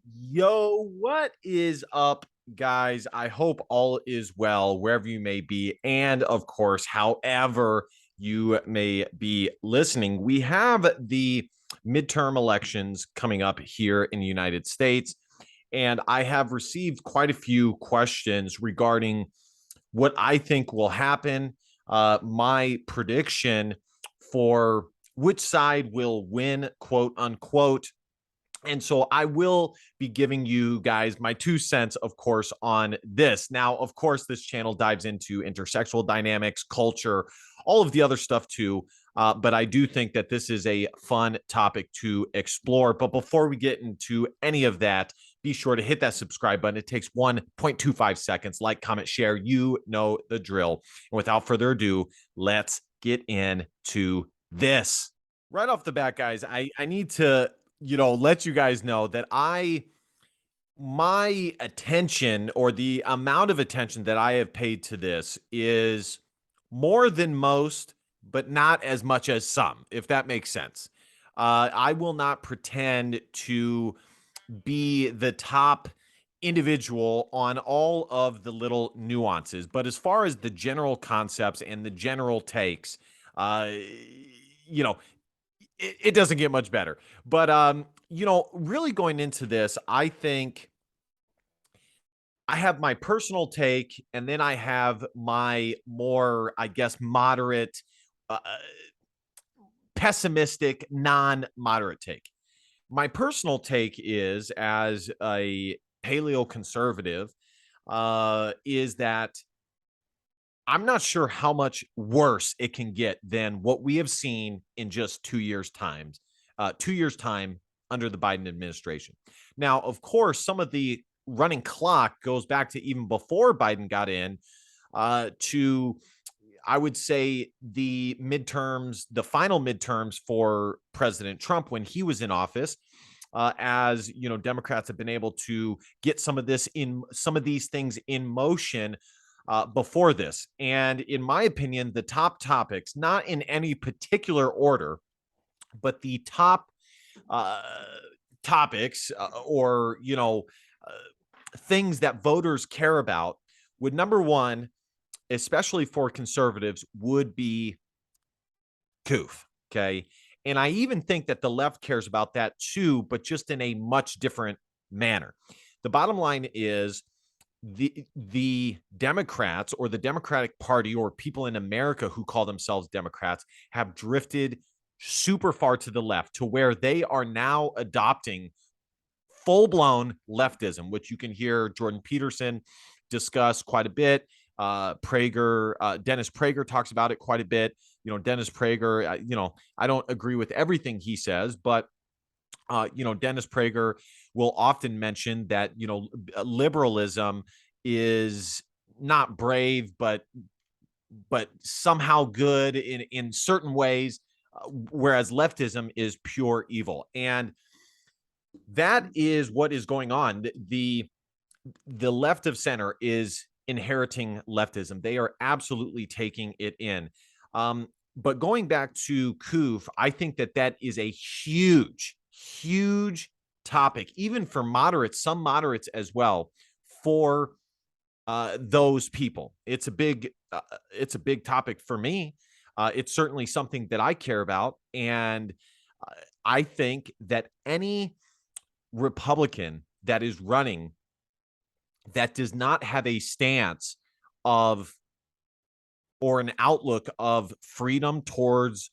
Yo, what is up, guys? I hope all is well wherever you may be. And of course, however you may be listening, we have the midterm elections coming up here in the United States. And I have received quite a few questions regarding what I think will happen, my prediction for which side will win, quote unquote. And so I will be giving you guys my 2 cents, of course, on this. Now, of course, this channel dives into intersexual dynamics, culture, all of the other stuff too. But I do think that this is a fun topic to explore. But before we get into any of that, be sure to hit that subscribe button. It takes 1.25 seconds. Like, comment, share. You know the drill. And without further ado, let's get into this. Right off the bat, guys, I need to let you guys know that my attention or the amount of attention that I have paid to this is more than most, but not as much as some, if that makes sense. I will not pretend to be the top individual on all of the little nuances, but as far as the general concepts and the general takes, uh, you know, it doesn't get much better. But really going into this, I think I have my personal take, and then I have my more, I guess, moderate, pessimistic, non-moderate take. My personal take is, as a paleo conservative, is that I'm not sure how much worse it can get than what we have seen in just 2 years' time, 2 years' time under the Biden administration. Now, of course, some of the running clock goes back to even before Biden got in, to, I would say, the midterms, the final midterms for President Trump when he was in office. As you know, Democrats have been able to get some of these things in motion before this. And in my opinion, the top topics, not in any particular order, but the top uh, topics, or, things that voters care about, would, number one, especially for conservatives, would be COOF. Okay. And I even think that the left cares about that too, but just in a much different manner. The bottom line is, the Democrats, or the Democratic Party, or people in America who call themselves Democrats, have drifted super far to the left, to where they are now adopting full-blown leftism, which you can hear Jordan Peterson discuss quite a bit. Dennis Prager talks about it quite a bit. Dennis Prager, I don't agree with everything he says, but Dennis Prager will often mention that, liberalism is not brave, but somehow good in certain ways, whereas leftism is pure evil. And that is what is going on. The left of center is inheriting leftism. They are absolutely taking it in. But going back to COOF, I think that is a huge, huge topic, even for moderates, some moderates as well, for those people. It's a big topic for me. It's certainly something that I care about, and I think that any Republican that is running that does not have a stance of, or an outlook of, freedom towards,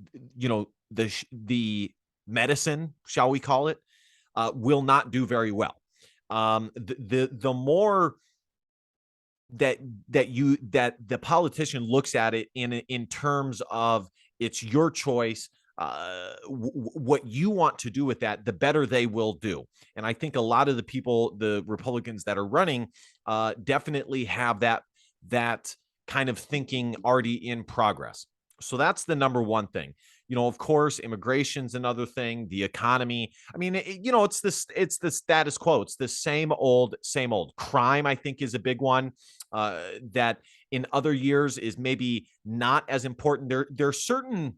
the medicine, shall we call it, will not do very well. The more that the politician looks at it in terms of, it's your choice, what you want to do with that, the better they will do. And I think a lot of the people, the Republicans that are running, definitely have that kind of thinking already in progress. So that's the number one thing. Of course, immigration's another thing. The economy. I mean, it's the status quo. It's the same old, same old. Crime, I think, is a big one. That in other years is maybe not as important. There are certain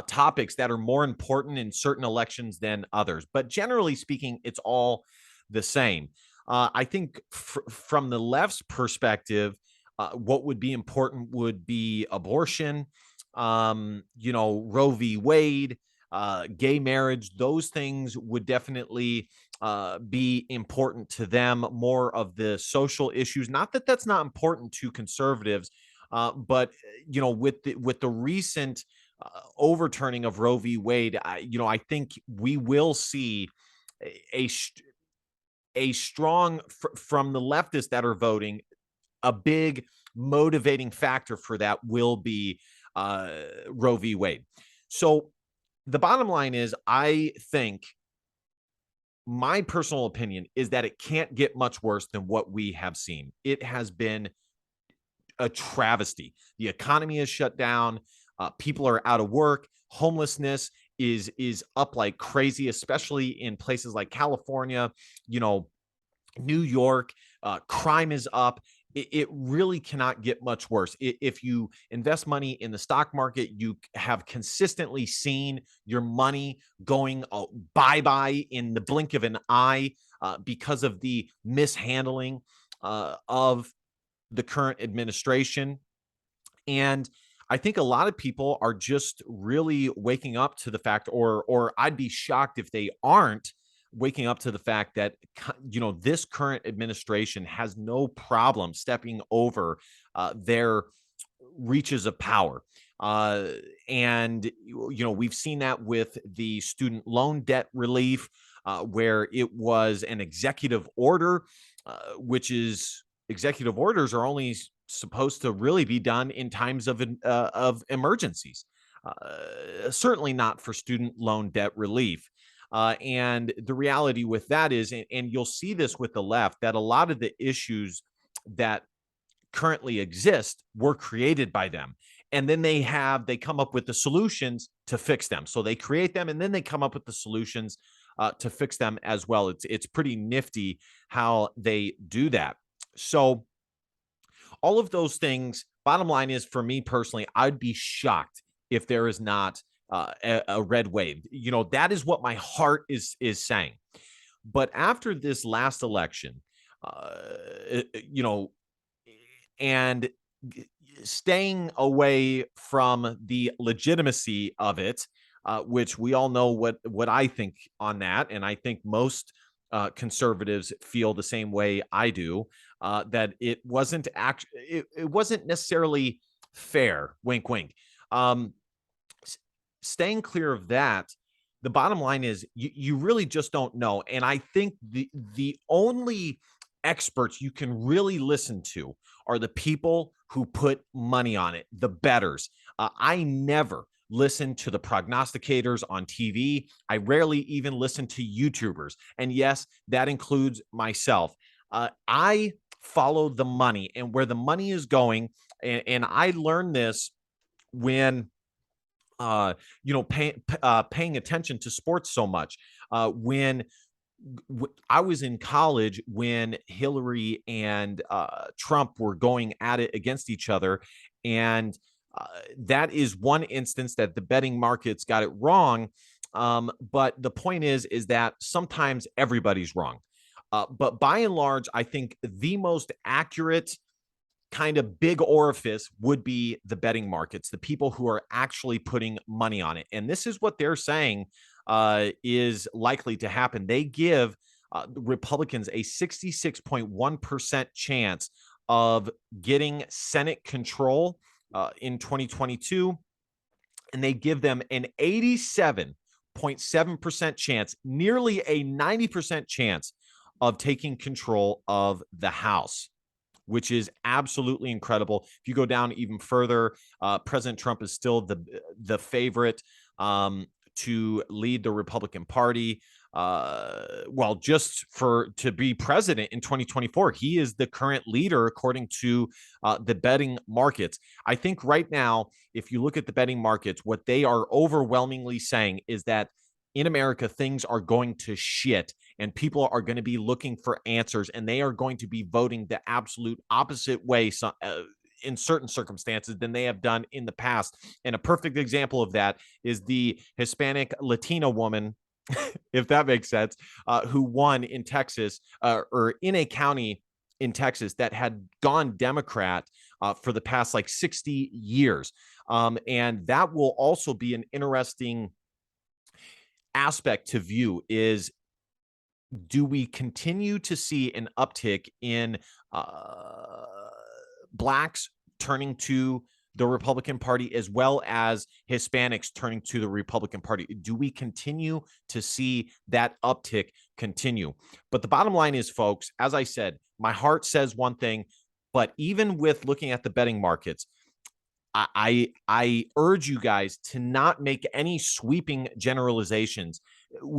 topics that are more important in certain elections than others. But generally speaking, it's all the same. I think from the left's perspective, what would be important would be abortion, Roe v. Wade, gay marriage. Those things would definitely be important to them. More of the social issues. Not that that's not important to conservatives, but with the recent overturning of Roe v. Wade, I think we will see a a strong from the leftists that are voting. A big motivating factor for that will be Roe v. Wade. So the bottom line is, I think my personal opinion is that it can't get much worse than what we have seen. It has been a travesty. The economy is shut down. People are out of work. Homelessness is up like crazy, especially in places like California, New York. Crime is up. It really cannot get much worse. If you invest money in the stock market, you have consistently seen your money going bye-bye in the blink of an eye because of the mishandling of the current administration. And I think a lot of people are just really waking up to the fact, or I'd be shocked if they aren't waking up to the fact that this current administration has no problem stepping over their reaches of power. And we've seen that with the student loan debt relief, where it was an executive order, which is executive orders are only supposed to really be done in times of emergencies. Certainly not for student loan debt relief. And the reality with that is, and you'll see this with the left, that a lot of the issues that currently exist were created by them. And then they come up with the solutions to fix them. So they create them and then they come up with the solutions to fix them as well. It's pretty nifty how they do that. So all of those things, bottom line is, for me personally, I'd be shocked if there is not a red wave. That is what my heart is saying. But after this last election, and staying away from the legitimacy of it, which we all know what I think on that, and I think most conservatives feel the same way I do, that it wasn't it wasn't necessarily fair. Wink, wink. Staying clear of that, the bottom line is you really just don't know. And I think the only experts you can really listen to are the people who put money on it, the bettors. I never listen to the prognosticators on TV. I rarely even listen to YouTubers. And yes, that includes myself. I follow the money and where the money is going. And I learned this when paying attention to sports so much. When I was in college, when Hillary and Trump were going at it against each other, and that is one instance that the betting markets got it wrong. But the point is that sometimes everybody's wrong. But by and large, I think the most accurate kind of big orifice would be the betting markets, the people who are actually putting money on it. And this is what they're saying is likely to happen. They give Republicans a 66.1% chance of getting Senate control in 2022. And they give them an 87.7% chance, nearly a 90% chance of taking control of the House, which is absolutely incredible. If you go down even further, President Trump is still the favorite to lead the Republican Party. Just to be president in 2024. He is the current leader according to the betting markets. I think right now, if you look at the betting markets, what they are overwhelmingly saying is that in America, things are going to shit and people are going to be looking for answers and they are going to be voting the absolute opposite way in certain circumstances than they have done in the past. And a perfect example of that is the Hispanic Latina woman, if that makes sense, who won in Texas, or in a county in Texas that had gone Democrat for the past like 60 years. And that will also be an interesting aspect to view is, do we continue to see an uptick in uh, blacks turning to the Republican Party as well as Hispanics turning to the Republican Party? Do we continue to see that uptick continue? But the bottom line is, folks, as I said, my heart says one thing, but even with looking at the betting markets, I urge you guys to not make any sweeping generalizations.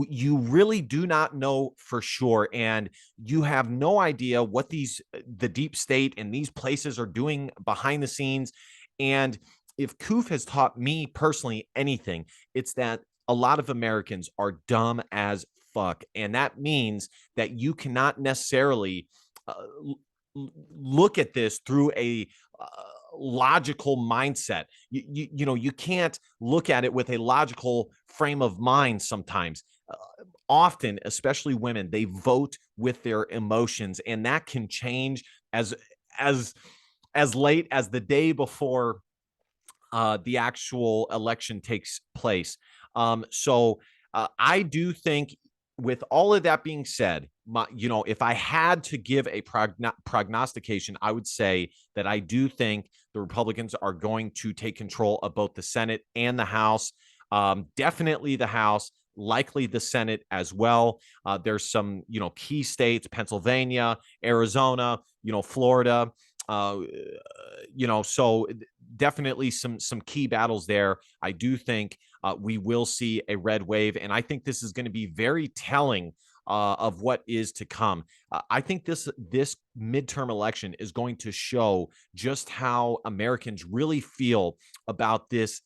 You really do not know for sure, and you have no idea what the deep state and these places are doing behind the scenes. And if Koof has taught me personally anything, it's that a lot of Americans are dumb as fuck, and that means that you cannot necessarily look at this through a uh, logical mindset. You can't look at it with a logical frame of mind sometimes. Often, especially women, they vote with their emotions, and that can change as as as late as the day before the actual election takes place. So I do think, with all of that being said, if I had to give a prognostication, I would say that I do think the Republicans are going to take control of both the Senate and the House. Definitely the House, likely the Senate as well. There's some, key states: Pennsylvania, Arizona, Florida. Uh, so definitely some key battles there. I do think we will see a red wave, and I think this is going to be very telling of what is to come. I think this midterm election is going to show just how Americans really feel about this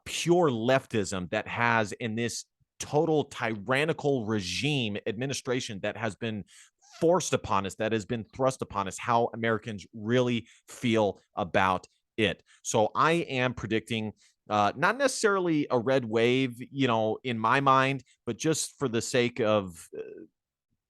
pure leftism that has, in this total tyrannical regime administration that has been forced upon us, that has been thrust upon us, how Americans really feel about it. So I am predicting not necessarily a red wave, in my mind, but just for the sake of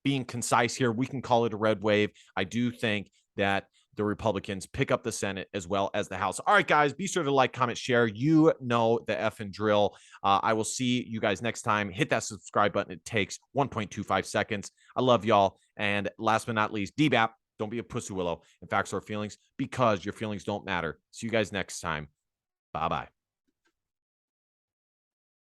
being concise here, we can call it a red wave. I do think that the Republicans pick up the Senate as well as the House. All right, guys, be sure to like, comment, share. You know the effing drill. I will see you guys next time. Hit that subscribe button. It takes 1.25 seconds. I love y'all. And last but not least, DBAP, don't be a pussy willow and facts or feelings, because your feelings don't matter. See you guys next time. Bye-bye.